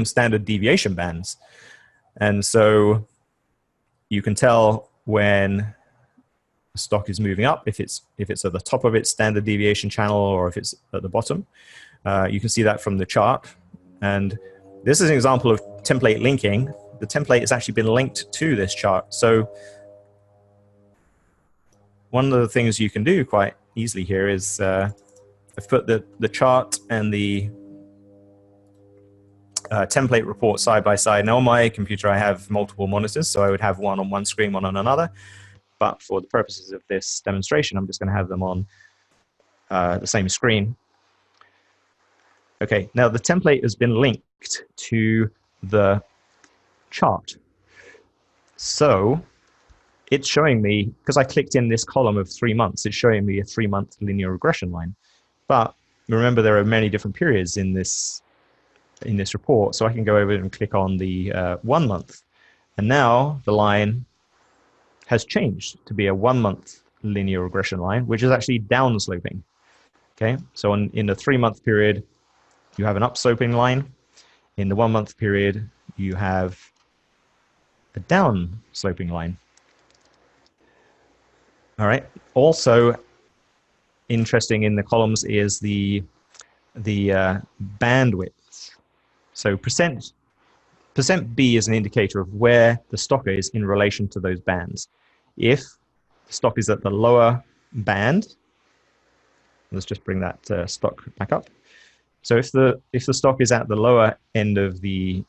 standard deviation bands. And so you can tell when the stock is moving up, if it's at the top of its standard deviation channel or if it's at the bottom. You can see that from the chart. And this is an example of template linking. The template has actually been linked to this chart. So one of the things you can do quite easily here is I've put the chart and the template report side by side. Now on my computer, I have multiple monitors, so I would have one on one screen, one on another. But for the purposes of this demonstration, I'm just going to have them on the same screen. Okay, now the template has been linked to the chart. So it's showing me, because I clicked in this column of 3 months, it's showing me a 3-month linear regression line. But remember, there are many different periods in this report, so I can go over and click on the 1 month. And now the line has changed to be a 1-month linear regression line, which is actually downsloping. Okay, so in the 3-month period, you have an upsloping line. In the 1-month period, you have a downsloping line. All right. Also interesting in the columns is the bandwidth. So percent B is an indicator of where the stock is in relation to those bands. If the stock is at the lower band, let's just bring that stock back up. So if the stock is at the lower end of the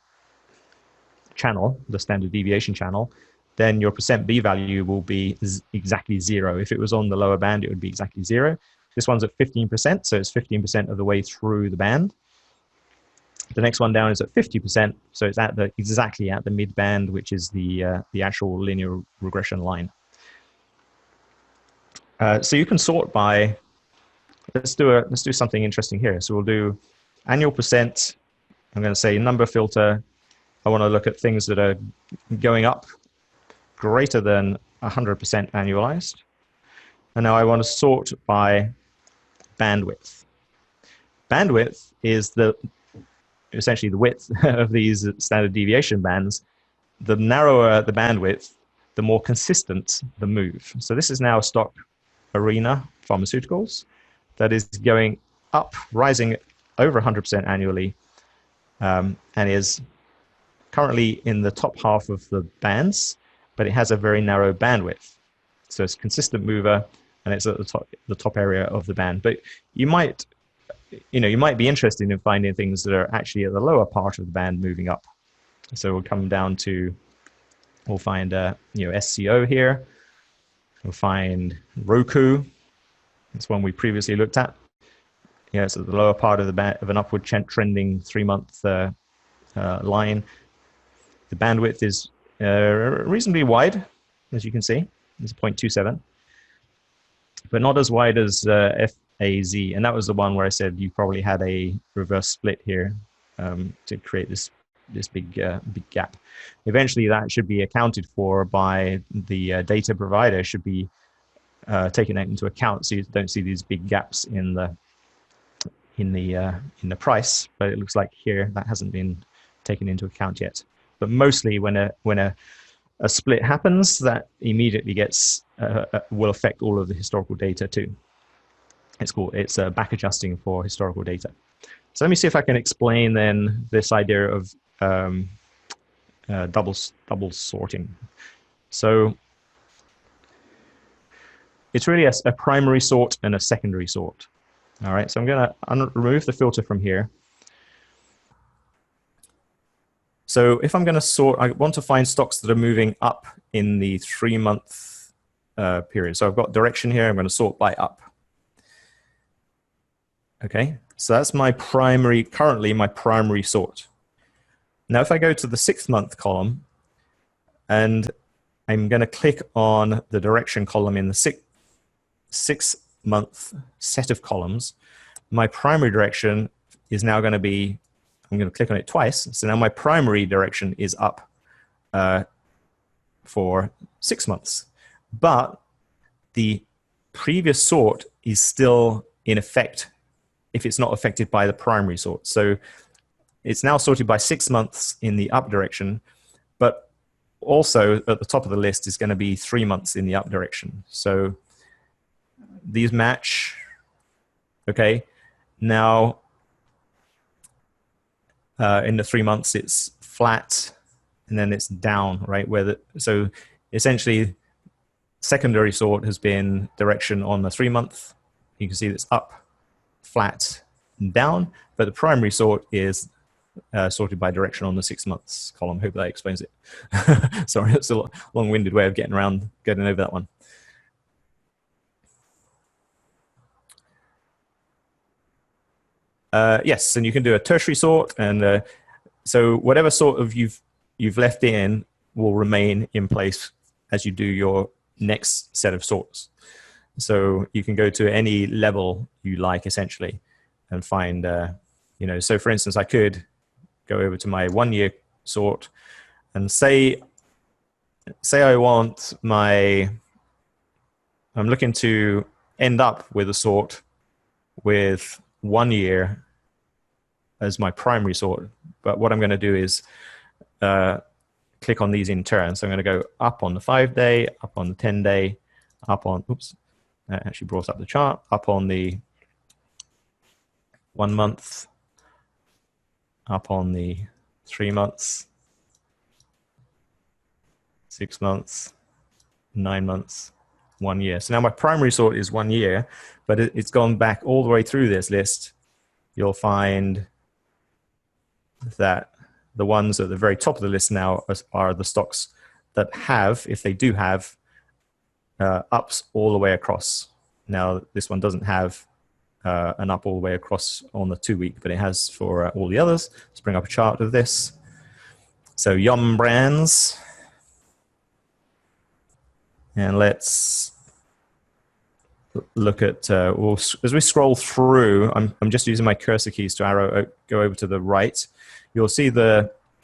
channel, the standard deviation channel, then your percent B value will be exactly 0. If it was on the lower band, it would be exactly 0. This one's at 15%, so it's 15% of the way through the band. The next one down is at 50%, so it's exactly at the mid band, which is the actual linear regression line. So you can sort by. Let's do something interesting here. So we'll do annual percent. I'm going to say number filter. I want to look at things that are going up greater than 100% annualized. And now I want to sort by bandwidth. Bandwidth is essentially the width of these standard deviation bands. The narrower the bandwidth, the more consistent the move. So this is now a stock Arena Pharmaceuticals that is going up, rising over 100% annually, and is currently in the top half of the bands, but it has a very narrow bandwidth. So it's a consistent mover, and it's at the top area of the band. But you might be interested in finding things that are actually at the lower part of the band moving up. So we'll come down to, we'll find SCO here. We'll find Roku. That's one we previously looked at. Yeah, it's at the lower part of the band of an upward trending 3-month line. The bandwidth is reasonably wide, as you can see. It's 0.27, but not as wide as FAZ. And that was the one where I said you probably had a reverse split here to create this big gap. Eventually, that should be accounted for by the data provider. Should be taking that into account, so you don't see these big gaps in the price. But it looks like here that hasn't been taken into account yet. But mostly, when a split happens, that immediately will affect all of the historical data too. It's back adjusting for historical data. So let me see if I can explain then this idea of double sorting. So it's really a primary sort and a secondary sort. All right, so I'm going to remove the filter from here. So if I'm going to sort, I want to find stocks that are moving up in the 3-month period. So I've got direction here. I'm going to sort by up. Okay, so that's currently my primary sort. Now, if I go to the 6-month column, and I'm going to click on the direction column in the 6-month set of columns, my primary direction is now going to be, I'm going to click on it twice. So now my primary direction is up for 6 months. But the previous sort is still in effect if it's not affected by the primary sort. So it's now sorted by 6 months in the up direction, but also at the top of the list is going to be 3 months in the up direction. So these match. Okay, now in the 3 months it's flat and then it's down, right? So essentially secondary sort has been direction on the 3 month. You can see it's up, flat, and down, but the primary sort is sorted by direction on the 6 months column. Hope that explains it. Sorry, it's a long-winded way of getting over that one. Yes, and you can do a tertiary sort, and so whatever sort of you've left in will remain in place as you do your next set of sorts. So you can go to any level you like essentially, and find so for instance, I could go over to my 1 year sort and say I want I'm looking to end up with a sort with 1 year as my primary sort. But what I'm going to do is click on these in turn. So I'm going to go up on the 5-day, up on the 10-day, up on, oops, that actually brought up the chart, up on the 1 month, up on the 3 months, 6 months, 9 months, 1 year. So now my primary sort is 1 year, but it's gone back all the way through this list. You'll find that the ones at the very top of the list now are the stocks that have, if they do have, ups all the way across. Now, this one doesn't have an up all the way across on the 2 week, but it has for all the others. Let's bring up a chart of this. So Yum Brands. And let's look at, as we scroll through, I'm just using my cursor keys to go over to the right. You'll see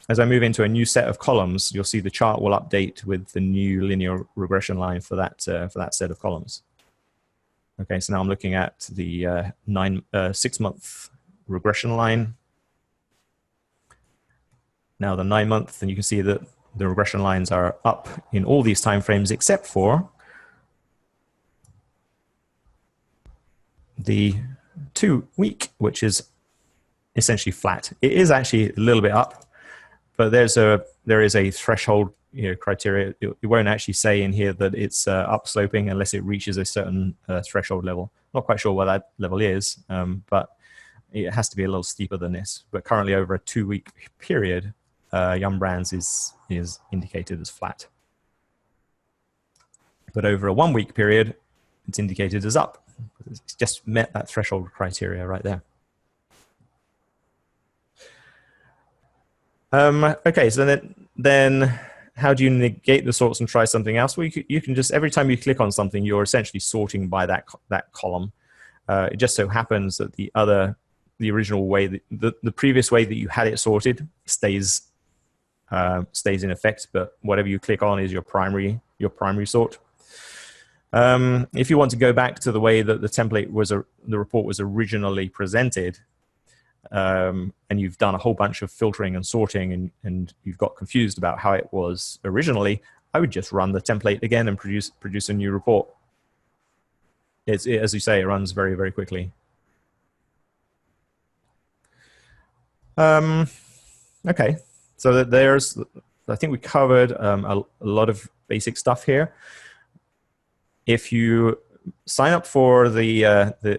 as I move into a new set of columns, you'll see the chart will update with the new linear regression line for that set of columns. Okay, so now I'm looking at the 6 month regression line. Now the 9 month, and you can see that the regression lines are up in all these timeframes except for the 2 week, which is essentially flat. It is actually a little bit up, but there is a threshold criteria. It won't actually say in here that it's upsloping unless it reaches a certain threshold level. Not quite sure what that level is, but it has to be a little steeper than this. But currently over a 2 week period, Yum Brands is indicated as flat. But over a 1 week period, it's indicated as up. It's just met that threshold criteria right there. Okay, so then how do you negate the sorts and try something else? Well, you can just, every time you click on something, you're essentially sorting by that column. It just so happens that the original way, the previous way that you had it sorted stays in effect, but whatever you click on is your primary sort. If you want to go back to the way that the report was originally presented, and you've done a whole bunch of filtering and sorting, and you've got confused about how it was originally, I would just run the template again and produce a new report. As you say, it runs very, very quickly. Okay, so I think we covered a lot of basic stuff here. If you sign up for the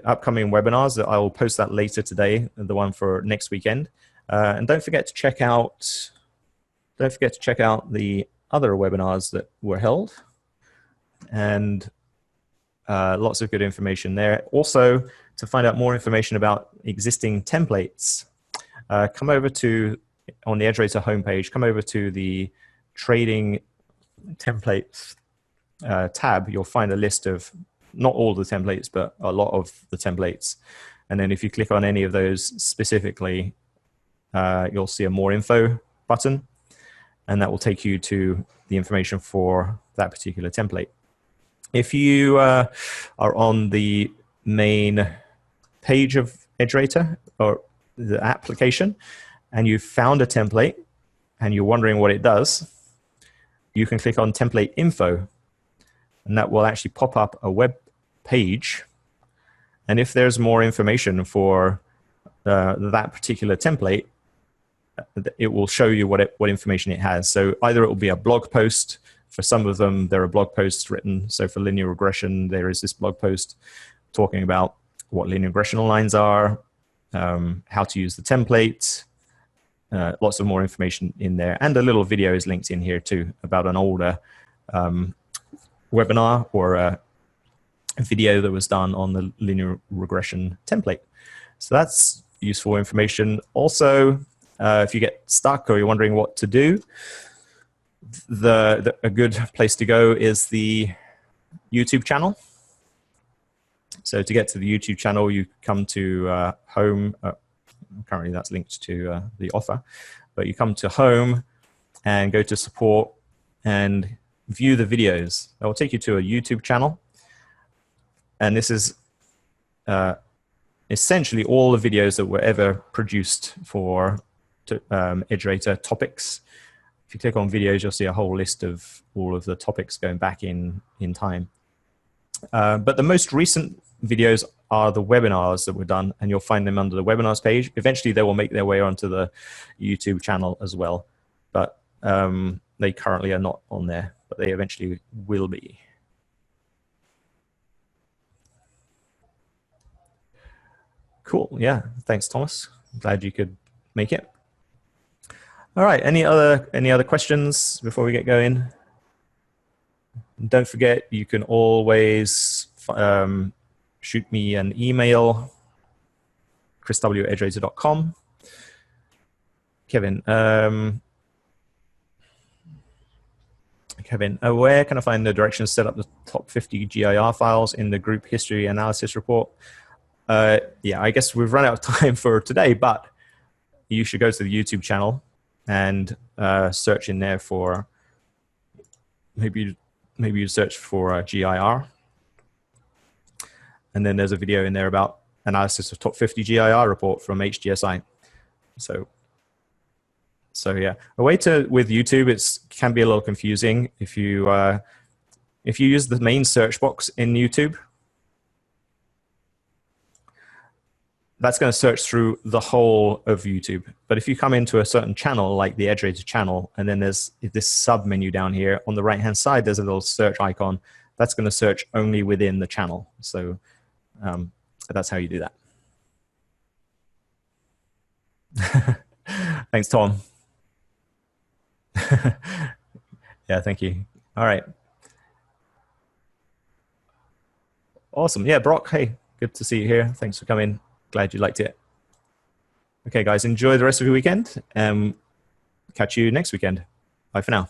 upcoming webinars, I will post that later today, the one for next weekend. And don't forget to check out the other webinars that were held, and lots of good information there. Also, to find out more information about existing templates, come over to, on the EdgeRater homepage, come over to the trading templates tab. You'll find a list of, not all the templates, but a lot of the templates. And then if you click on any of those specifically, you'll see a more info button, and that will take you to the information for that particular template. If you are on the main page of EdgeRater or the application, and you've found a template and you're wondering what it does, you can click on template info, and that will actually pop up a web page. And if there's more information for that particular template, it will show you what information it has. So either it will be a blog post. For some of them, there are blog posts written. So for linear regression, there is this blog post talking about what linear regression lines are, how to use the template, lots of more information in there. And a little video is linked in here too about an older webinar or a video that was done on the linear regression template. So that's useful information. Also, if you get stuck or you're wondering what to do, a good place to go is the YouTube channel. So to get to the YouTube channel, you come to home. Currently, that's linked to the offer. But you come to home and go to support and view the videos. That will take you to a YouTube channel. And this is essentially all the videos that were ever produced for EdgeRater topics. If you click on videos, you'll see a whole list of all of the topics going back in time. But the most recent videos are the webinars that were done, and you'll find them under the webinars page. Eventually, they will make their way onto the YouTube channel as well. But they currently are not on there, but they eventually will be. Cool. Yeah. Thanks, Thomas. Glad you could make it. All right. Any other questions before we get going? Don't forget, you can always shoot me an email, chrisw@edgerater.com. Kevin, where can I find the directions to set up the top 50 GIR files in the group history analysis report? Yeah, I guess we've run out of time for today, but you should go to the YouTube channel and search in there for, maybe you search for GIR. And then there's a video in there about analysis of top 50 GIR report from HGSI. So yeah, with YouTube, it can be a little confusing. If you use the main search box in YouTube, that's going to search through the whole of YouTube. But if you come into a certain channel, like the EdgeRater channel, and then there's this sub menu down here on the right-hand side, there's a little search icon. That's going to search only within the channel. So that's how you do that. Thanks, Tom. Yeah, thank you. All right. Awesome. Yeah, Brock, hey, good to see you here. Thanks for coming. Glad you liked it. Okay, guys, enjoy the rest of your weekend. Catch you next weekend. Bye for now.